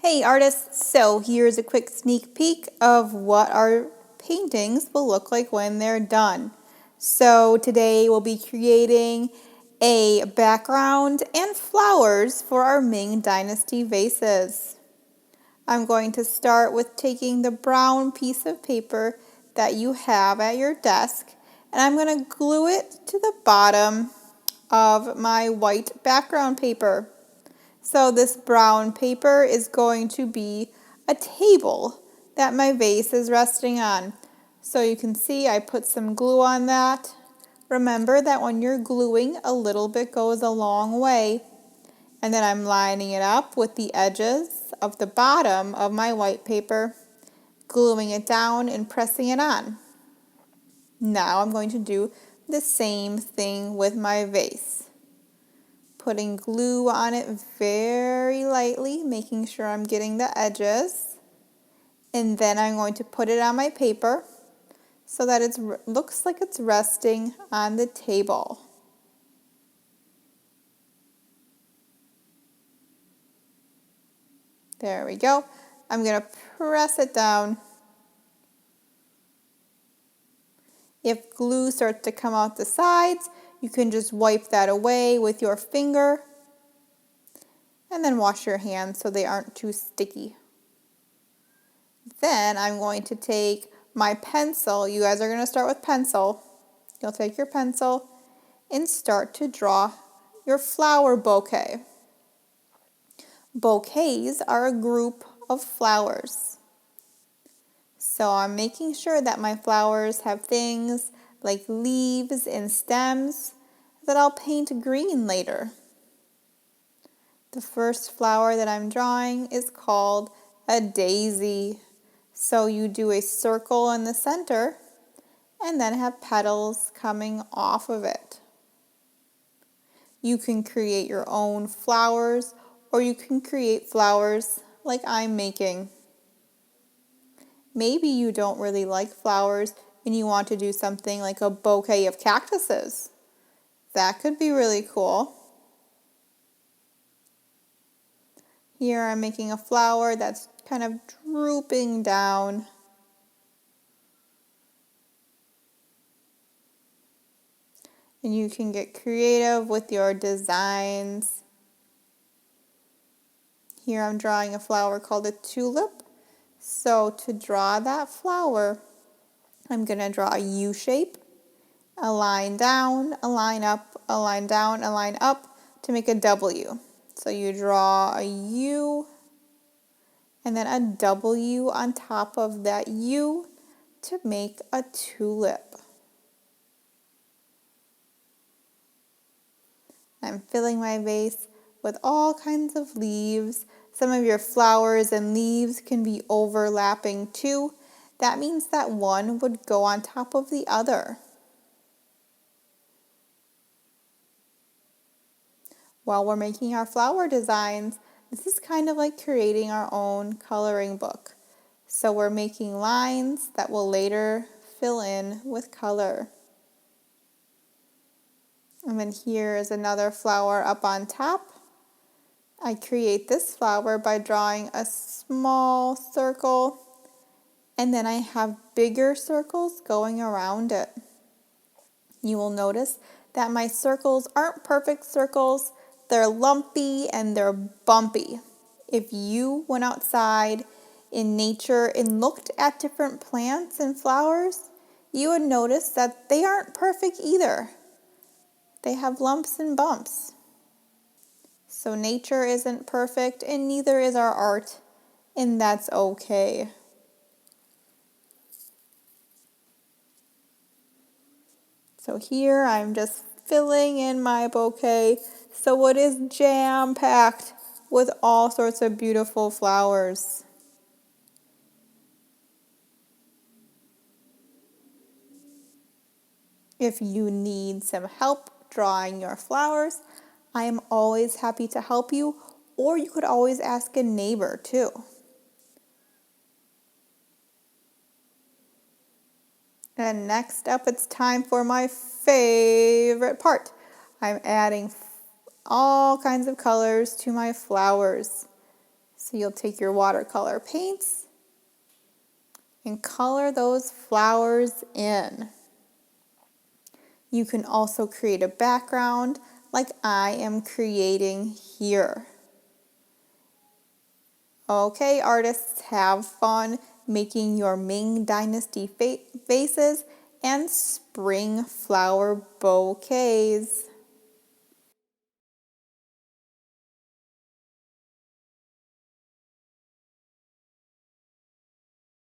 Hey artists, so here's a quick sneak peek of what our paintings will look like when they're done. So today we'll be creating a background and flowers for our Ming Dynasty vases. I'm going to start with taking the brown piece of paper that you have at your desk, and I'm going to glue it to the bottom of my white background paper. So this brown paper is going to be a table that my vase is resting on. So you can see I put some glue on that. Remember that when you're gluing, a little bit goes a long way. And then I'm lining it up with the edges of the bottom of my white paper, gluing it down and pressing it on. Now I'm going to do the same thing with my vase. Putting glue on it very lightly, making sure I'm getting the edges. And then I'm going to put it on my paper so that it looks like it's resting on the table. There we go. I'm going to press it down. If glue starts to come out the sides, you can just wipe that away with your finger and then wash your hands so they aren't too sticky. Then I'm going to take my pencil. You guys are going to start with pencil. You'll take your pencil and start to draw your flower bouquet. Bouquets are a group of flowers. So I'm making sure that my flowers have things like leaves and stems that I'll paint green later. The first flower that I'm drawing is called a daisy. So you do a circle in the center and then have petals coming off of it. You can create your own flowers or you can create flowers like I'm making. Maybe you don't really like flowers and you want to do something like a bouquet of cactuses. That could be really cool. Here I'm making a flower that's kind of drooping down. And you can get creative with your designs. Here I'm drawing a flower called a tulip. So to draw that flower, I'm going to draw a U shape, a line down, a line up, a line down, a line up to make a W. So you draw a U and then a W on top of that U to make a tulip. I'm filling my vase with all kinds of leaves. Some of your flowers and leaves can be overlapping too. That means that one would go on top of the other. While we're making our flower designs, this is kind of like creating our own coloring book. So we're making lines that will later fill in with color. And then here is another flower up on top. I create this flower by drawing a small circle, and then I have bigger circles going around it. You will notice that my circles aren't perfect circles. They're lumpy and they're bumpy. If you went outside in nature and looked at different plants and flowers, you would notice that they aren't perfect either. They have lumps and bumps. So nature isn't perfect and neither is our art, and that's okay. So here I'm just filling in my bouquet so it is jam-packed with all sorts of beautiful flowers. If you need some help drawing your flowers, I am always happy to help you, or you could always ask a neighbor too. And next up, it's time for my favorite part. I'm adding all kinds of colors to my flowers. So you'll take your watercolor paints and color those flowers in. You can also create a background like I am creating here. Okay, artists, have fun making your Ming Dynasty vases and spring flower bouquets.